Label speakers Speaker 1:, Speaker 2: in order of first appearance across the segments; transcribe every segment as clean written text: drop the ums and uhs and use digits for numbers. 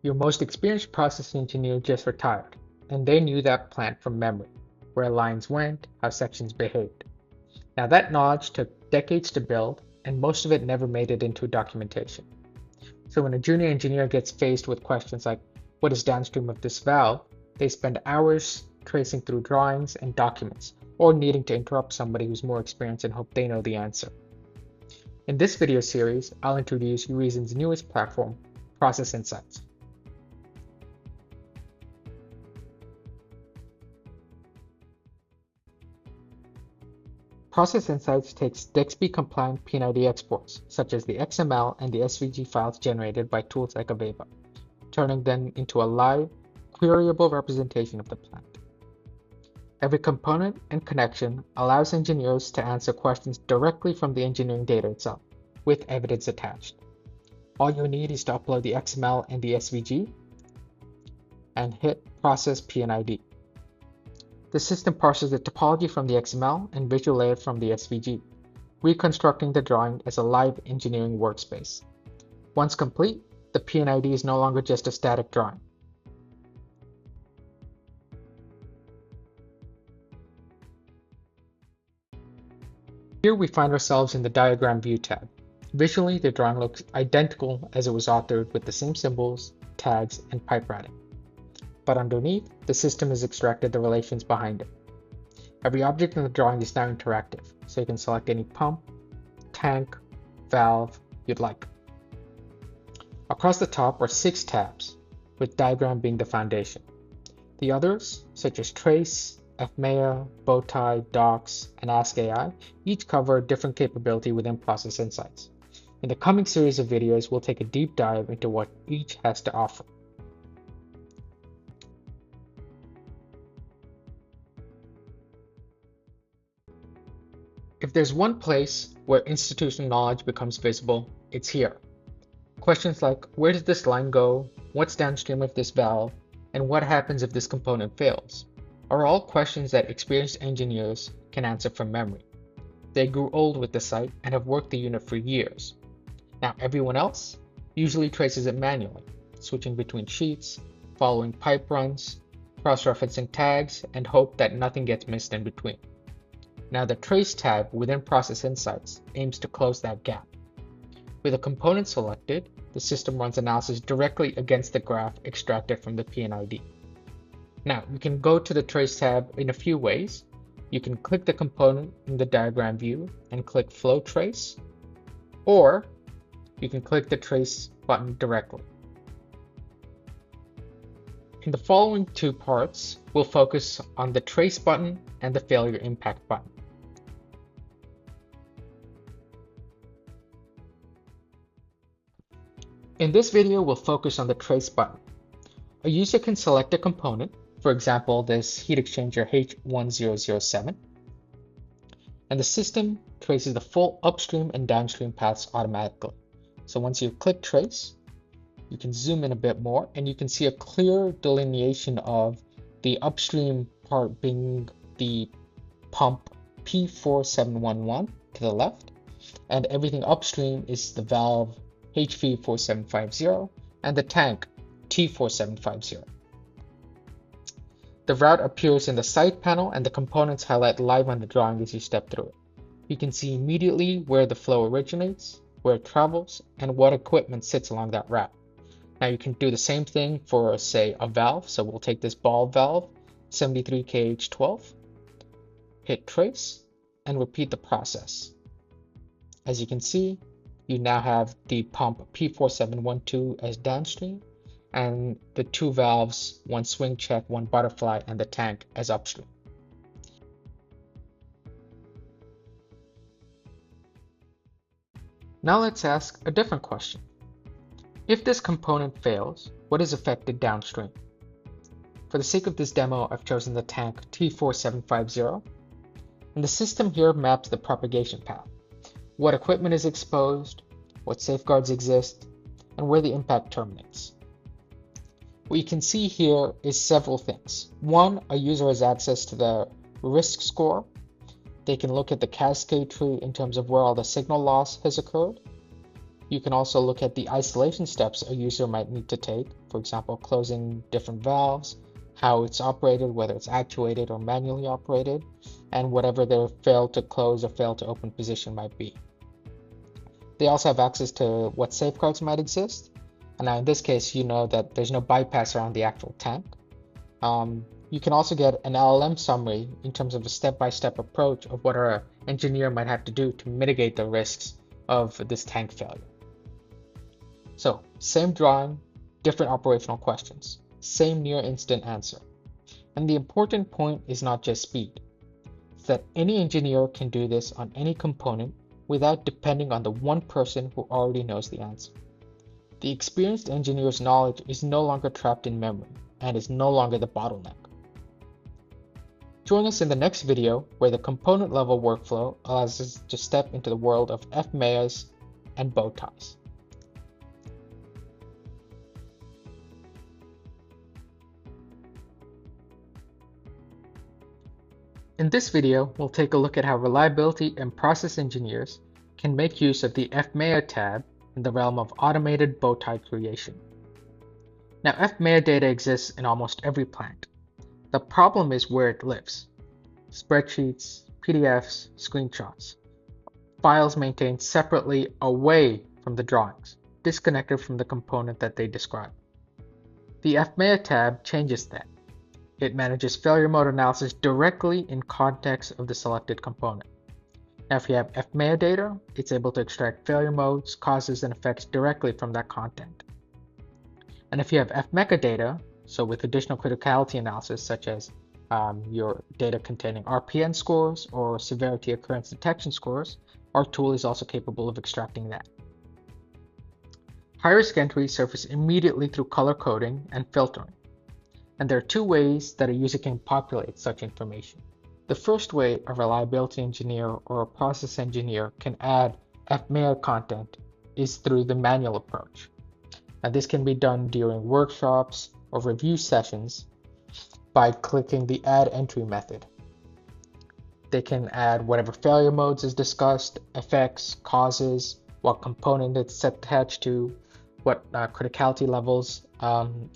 Speaker 1: Your most experienced process engineer just retired, and they knew that plant from memory, where lines went, how sections behaved. Now that knowledge took decades to build, and most of it never made it into documentation. So when a junior engineer gets faced with questions like, what is downstream of this valve, they spend hours tracing through drawings and documents, or needing to interrupt somebody who's more experienced and hope they know the answer. In this video series, I'll introduce UReason's newest platform, Process Insights. Process Insights takes DXB-compliant P&ID exports, such as the XML and the SVG files generated by tools like Aveva, turning them into a live, queryable representation of the plant. Every component and connection allows engineers to answer questions directly from the engineering data itself, with evidence attached. All you need is to upload the XML and the SVG, and hit Process P&ID. The system parses the topology from the XML and visual layer from the SVG, reconstructing the drawing as a live engineering workspace. Once complete, the P&ID is no longer just a static drawing. Here we find ourselves in the Diagram View tab. Visually, the drawing looks identical as it was authored with the same symbols, tags, and pipe routing. But underneath, the system has extracted the relations behind it. Every object in the drawing is now interactive, so you can select any pump, tank, valve you'd like. Across the top are 6 tabs, with diagram being the foundation. The others, such as trace, FMEA, bowtie, docs, and Ask AI, each cover a different capability within Process Insights. In the coming series of videos, we'll take a deep dive into what each has to offer. If there's one place where institutional knowledge becomes visible, it's here. Questions like, where does this line go? What's downstream of this valve? And what happens if this component fails? Are all questions that experienced engineers can answer from memory. They grew old with the site and have worked the unit for years. Now everyone else usually traces it manually, switching between sheets, following pipe runs, cross-referencing tags, and hope that nothing gets missed in between. Now the Trace tab within Process Insights aims to close that gap. With a component selected, the system runs analysis directly against the graph extracted from the P&ID. Now, you can go to the Trace tab in a few ways. You can click the component in the diagram view and click Flow Trace, or you can click the Trace button directly. In the following 2 parts, we'll focus on the Trace button and the Failure Impact button. In this video, we'll focus on the Trace button. A user can select a component, for example, this heat exchanger H1007, and the system traces the full upstream and downstream paths automatically. So once you click Trace, you can zoom in a bit more and you can see a clear delineation of the upstream part being the pump P4711 to the left, and everything upstream is the valve HV4750 and the tank T4750. The route appears in the side panel and the components highlight live on the drawing as you step through it. You can see immediately where the flow originates, where it travels, and what equipment sits along that route. Now you can do the same thing for, say, a valve. So we'll take this ball valve, 73KH12, hit Trace, and repeat the process. As you can see, you now have the pump P4712 as downstream, and the 2 valves, 1 swing check, 1 butterfly, and the tank as upstream. Now let's ask a different question. If this component fails, what is affected downstream? For the sake of this demo, I've chosen the tank T4750, and the system here maps the propagation path. What equipment is exposed, what safeguards exist, and where the impact terminates. What you can see here is several things. 1, a user has access to the risk score. They can look at the cascade tree in terms of where all the signal loss has occurred. You can also look at the isolation steps a user might need to take, for example, closing different valves, how it's operated, whether it's actuated or manually operated, and whatever their fail to close or fail to open position might be. They also have access to what safeguards might exist. And now in this case, you know that there's no bypass around the actual tank. You can also get an LLM summary in terms of a step-by-step approach of what our engineer might have to do to mitigate the risks of this tank failure. So, same drawing, different operational questions, same near instant answer. And the important point is not just speed. It's that any engineer can do this on any component without depending on the one person who already knows the answer. The experienced engineer's knowledge is no longer trapped in memory and is no longer the bottleneck. Join us in the next video where the component level workflow allows us to step into the world of FMEAs and bow ties. In this video, we'll take a look at how reliability and process engineers can make use of the FMEA tab in the realm of automated bow tie creation. Now, FMEA data exists in almost every plant. The problem is where it lives. Spreadsheets, PDFs, screenshots. Files maintained separately away from the drawings, disconnected from the component that they describe. The FMEA tab changes that. It manages failure mode analysis directly in context of the selected component. Now, if you have FMEA data, it's able to extract failure modes, causes, and effects directly from that content. And if you have FMEA data, so with additional criticality analysis, such as your data containing RPN scores or severity occurrence detection scores, our tool is also capable of extracting that. High-risk entries surface immediately through color coding and filtering. And there are two ways that a user can populate such information. The first way a reliability engineer or a process engineer can add FMEA content is through the manual approach. Now, this can be done during workshops or review sessions by clicking the Add Entry method. They can add whatever failure modes is discussed, effects, causes, what component it's attached to, what criticality levels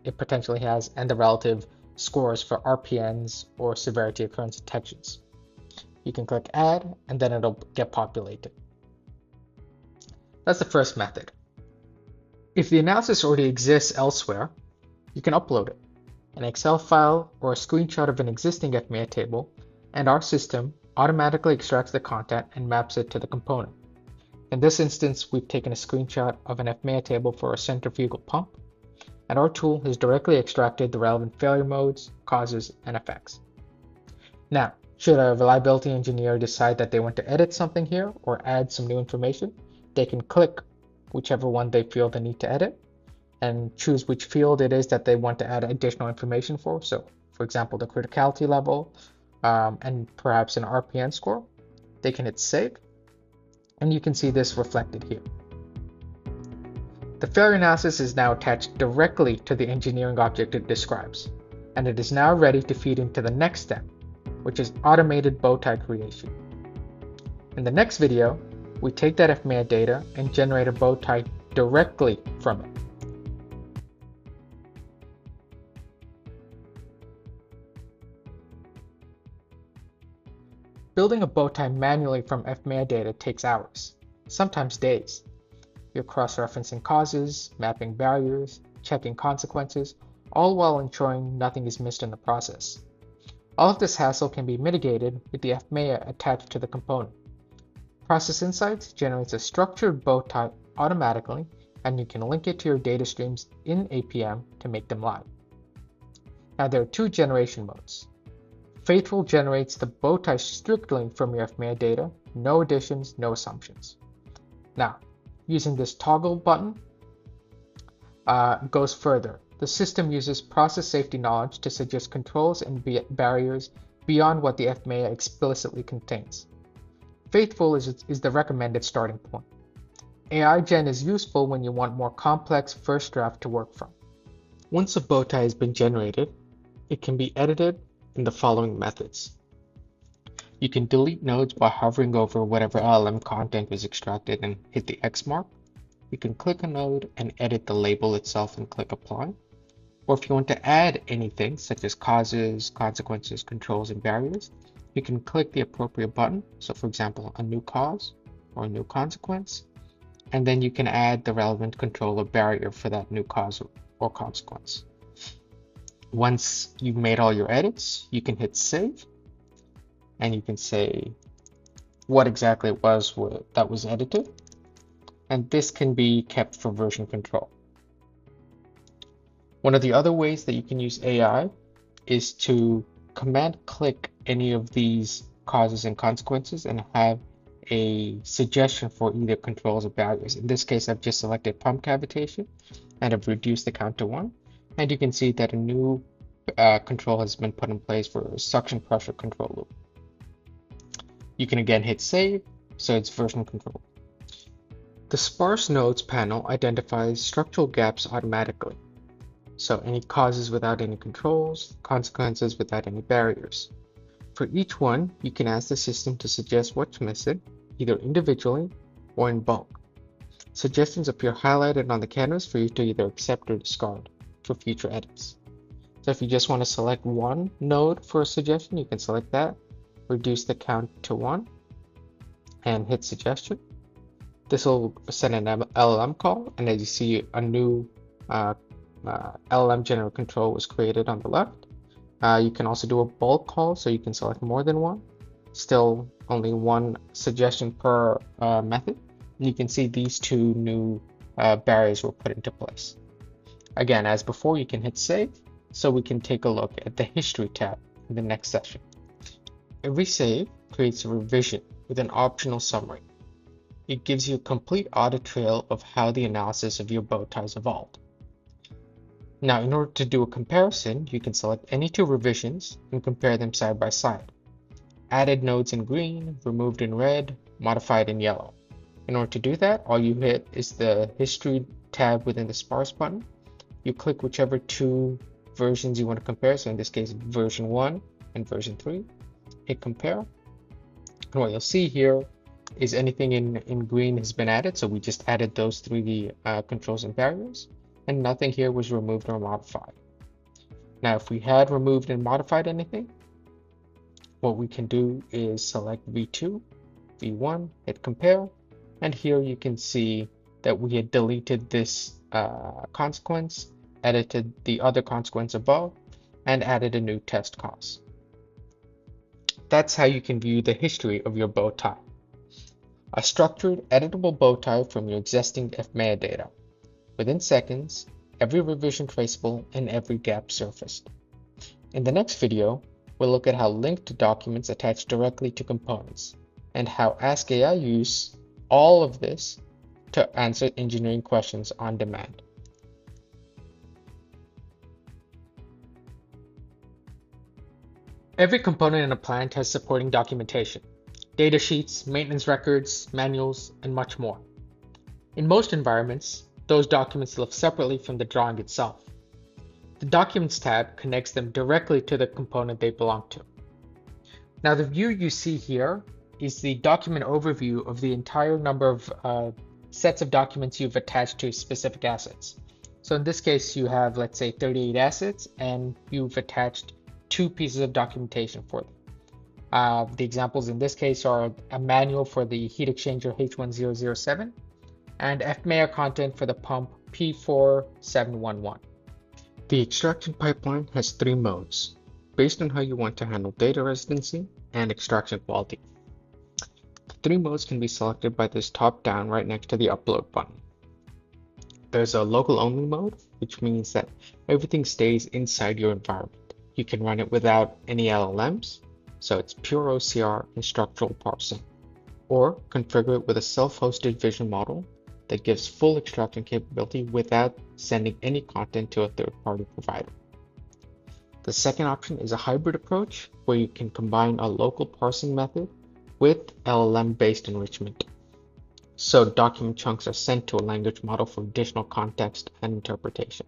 Speaker 1: it potentially has, and the relative scores for RPNs or severity occurrence detections. You can click Add, and then it'll get populated. That's the first method. If the analysis already exists elsewhere, you can upload it, an Excel file or a screenshot of an existing FMEA table, and our system automatically extracts the content and maps it to the component. In this instance, we've taken a screenshot of an FMEA table for a centrifugal pump, and our tool has directly extracted the relevant failure modes, causes, and effects. Now, should a reliability engineer decide that they want to edit something here or add some new information, they can click whichever one they feel they need to edit and choose which field it is that they want to add additional information for. So, for example, the criticality level and perhaps an RPN score. They can hit Save, and you can see this reflected here. The failure analysis is now attached directly to the engineering object it describes, and it is now ready to feed into the next step, which is automated bow tie creation. In the next video, we take that FMEA data and generate a bow tie directly from it. Building a bow tie manually from FMEA data takes hours, sometimes days. You're cross-referencing causes, mapping barriers, checking consequences, all while ensuring nothing is missed in the process. All of this hassle can be mitigated with the FMEA attached to the component. Process Insights generates a structured bow tie automatically, and you can link it to your data streams in APM to make them live. Now, there are two generation modes. Faithful generates the bow tie strictly from your FMEA data, no additions, no assumptions. Now, using this toggle button goes further. The system uses process safety knowledge to suggest controls and barriers beyond what the FMEA explicitly contains. Faithful is the recommended starting point. AI Gen is useful when you want more complex first draft to work from. Once a bow tie has been generated, it can be edited in the following methods. You can delete nodes by hovering over whatever LLM content was extracted and hit the X mark. you can click a node and edit the label itself and click apply. Or if you want to add anything such as causes, consequences, controls, and barriers, you can click the appropriate button. So for example, a new cause or a new consequence, and then you can add the relevant control or barrier for that new cause or consequence. Once you've made all your edits, you can hit save, and you can say what exactly it was that was edited, and this can be kept for version control. One of the other ways that you can use AI is to command click any of these causes and consequences and have a suggestion for either controls or barriers. In this case, I've just selected pump cavitation and I've reduced the count to 1. And you can see that a new control has been put in place for a suction pressure control loop. You can again hit save, so it's version control. The sparse nodes panel identifies structural gaps automatically. So any causes without any controls, consequences without any barriers. For each one, you can ask the system to suggest what's missing, either individually or in bulk. Suggestions appear highlighted on the canvas for you to either accept or discard for future edits. So if you just want to select one node for a suggestion, you can select that, reduce the count to 1, and hit suggestion. This will send an LLM call, and as you see, a new LLM general control was created on the left. You can also do a bulk call, so you can select more than one. Still only one suggestion per method. You can see these two new barriers were put into place. Again, as before, you can hit save, so we can take a look at the history tab in the next session. Every save creates a revision with an optional summary. It gives you a complete audit trail of how the analysis of your bow ties evolved. Now, in order to do a comparison, you can select any two revisions and compare them side by side. Added nodes in green, removed in red, modified in yellow. In order to do that, all you hit is the history tab within the sparse button. You click whichever two versions you want to compare, so in this case, version 1 and version 3. Hit compare. And what you'll see here is anything in green has been added, so we just added those three controls and barriers. And nothing here was removed or modified. Now, if we had removed and modified anything, what we can do is select V2, V1, hit compare, and here you can see that we had deleted this consequence, edited the other consequence above, and added a new test cause. That's how you can view the history of your bow tie. A structured, editable bow tie from your existing FMEA data. Within seconds, every revision traceable and every gap surfaced. In the next video, we'll look at how linked documents attach directly to components and how Ask AI use all of this to answer engineering questions on demand. Every component in a plant has supporting documentation, data sheets, maintenance records, manuals, and much more. In most environments, those documents live separately from the drawing itself. The Documents tab connects them directly to the component they belong to. Now, the view you see here is the document overview of the entire number of sets of documents you've attached to specific assets. So in this case, you have, let's say, 38 assets, and you've attached 2 pieces of documentation for them. The examples in this case are a manual for the heat exchanger H1007 and FMEA content for the pump P4711. The extraction pipeline has 3 modes, based on how you want to handle data residency and extraction quality. The 3 modes can be selected by this top down right next to the upload button. There's a local only mode, which means that everything stays inside your environment. You can run it without any LLMs, so it's pure OCR and structural parsing, or configure it with a self-hosted vision model that gives full extraction capability without sending any content to a third-party provider. The second option is a hybrid approach where you can combine a local parsing method with LLM-based enrichment. So document chunks are sent to a language model for additional context and interpretation.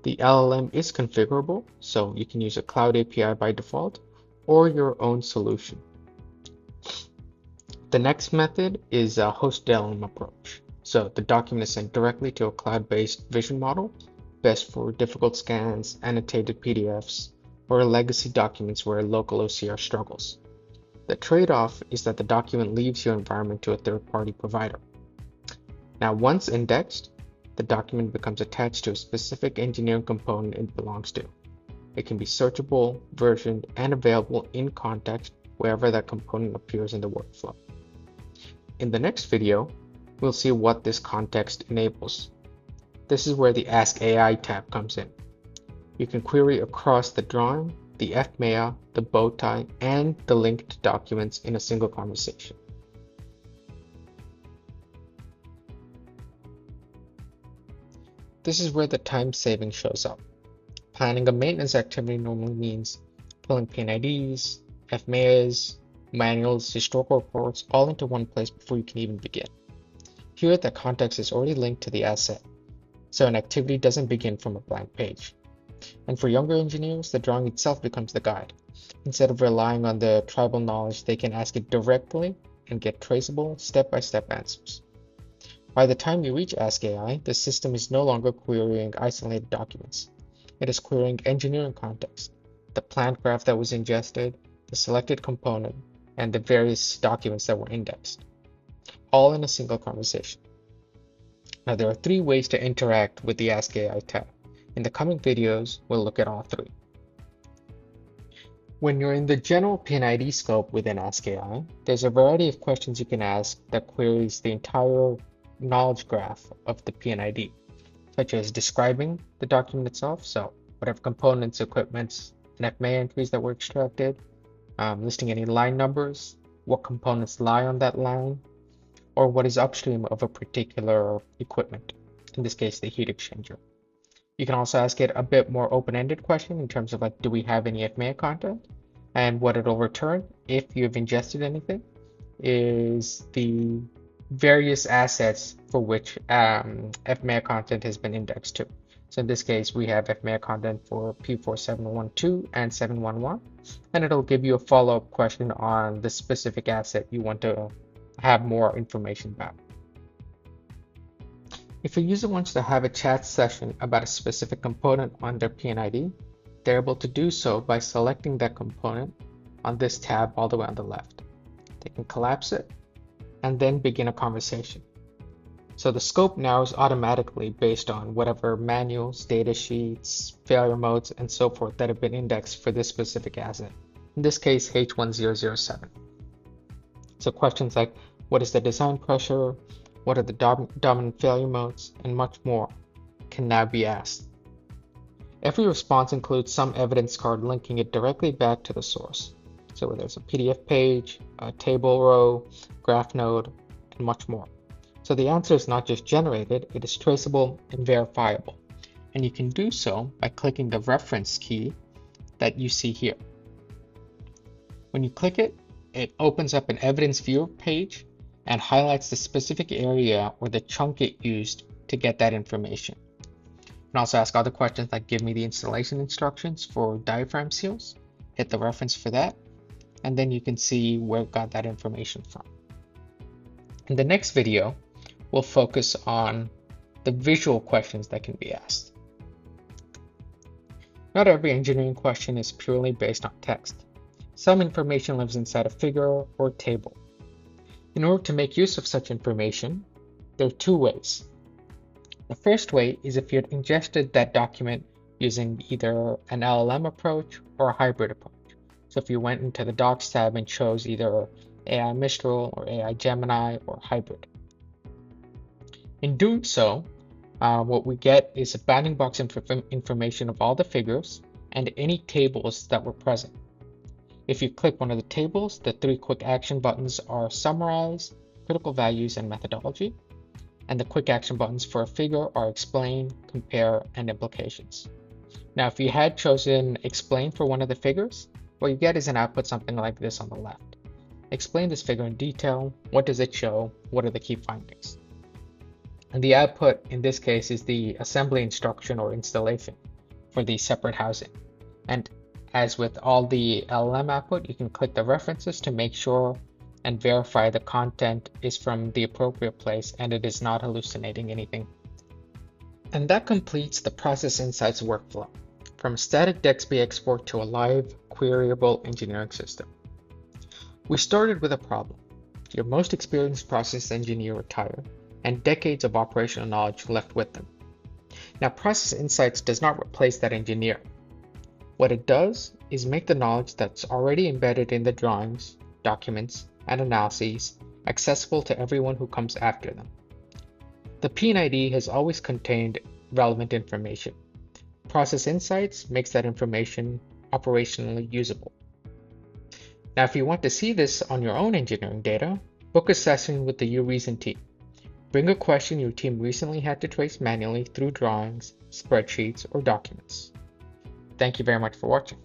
Speaker 1: The LLM is configurable, so you can use a cloud API by default or your own solution. The next method is a hosted LLM approach. So the document is sent directly to a cloud-based vision model, best for difficult scans, annotated PDFs, or legacy documents where local OCR struggles. The trade-off is that the document leaves your environment to a third-party provider. Now, once indexed, the document becomes attached to a specific engineering component it belongs to. It can be searchable, versioned, and available in context wherever that component appears in the workflow. In the next video, we'll see what this context enables. This is where the Ask AI tab comes in. You can query across the drawing, the FMEA, the bow tie, and the linked documents in a single conversation. This is where the time saving shows up. Planning a maintenance activity normally means pulling P&IDs, FMEAs, manuals, historical reports all into one place before you can even begin. Here, the context is already linked to the asset, so an activity doesn't begin from a blank page. And for younger engineers, the drawing itself becomes the guide. Instead of relying on the tribal knowledge, they can ask it directly and get traceable, step-by-step answers. By the time you reach Ask AI, the system is no longer querying isolated documents. It is querying engineering context, the plant graph that was ingested, the selected component, and the various documents that were indexed, all in a single conversation. Now, there are 3 ways to interact with the Ask AI tab. In the coming videos, we'll look at all 3. When you're in the general P&ID scope within Ask AI, there's a variety of questions you can ask that queries the entire knowledge graph of the P&ID, such as describing the document itself, so whatever components, equipments, and FMEA entries that were extracted, listing any line numbers, what components lie on that line, or what is upstream of a particular equipment, in this case, the heat exchanger. You can also ask it a bit more open-ended question in terms of like, do we have any FMEA content? And what it'll return if you've ingested anything is the various assets for which FMEA content has been indexed to. So in this case, we have FMEA content for P4712 and 711, and it'll give you a follow-up question on the specific asset you want to have more information about. If a user wants to have a chat session about a specific component on their P&ID, they're able to do so by selecting that component on this tab all the way on the left. They can collapse it and then begin a conversation. So the scope narrows automatically based on whatever manuals, data sheets, failure modes, and so forth that have been indexed for this specific asset. In this case, H1007. So questions like, what is the design pressure? What are the dominant failure modes? And much more can now be asked. Every response includes some evidence card linking it directly back to the source. So whether it's a PDF page, a table row, graph node, and much more. So the answer is not just generated, it is traceable and verifiable. And you can do so by clicking the reference key that you see here. When you click it, it opens up an evidence viewer page and highlights the specific area or the chunk it used to get that information. You can also ask other questions like give me the installation instructions for diaphragm seals, hit the reference for that, and then you can see where it got that information from. In the next video, we'll focus on the visual questions that can be asked. Not every engineering question is purely based on text. Some information lives inside a figure or table. In order to make use of such information, there are 2 ways. The first way is if you had ingested that document using either an LLM approach or a hybrid approach. So if you went into the Docs tab and chose either AI Mistral or AI Gemini or hybrid. In doing so, what we get is a bounding box information of all the figures and any tables that were present. If you click one of the tables, the 3 quick action buttons are Summarize, Critical Values, and Methodology. And the quick action buttons for a figure are Explain, Compare, and Implications. Now, if you had chosen Explain for one of the figures, what you get is an output something like this on the left. Explain this figure in detail. What does it show? What are the key findings? And the output in this case is the assembly instruction or installation for the separate housing. And as with all the LLM output, you can click the references to make sure and verify the content is from the appropriate place and it is not hallucinating anything. And that completes the Process Insights workflow, from a static DXB export to a live, queryable engineering system. We started with a problem. Your most experienced process engineer retired, and decades of operational knowledge left with them. Now, Process Insights does not replace that engineer. What it does is make the knowledge that's already embedded in the drawings, documents, and analyses accessible to everyone who comes after them. The P&ID has always contained relevant information. Process Insights makes that information operationally usable. Now, if you want to see this on your own engineering data, book a session with the UReason team. Bring a question your team recently had to trace manually through drawings, spreadsheets, or documents. Thank you very much for watching.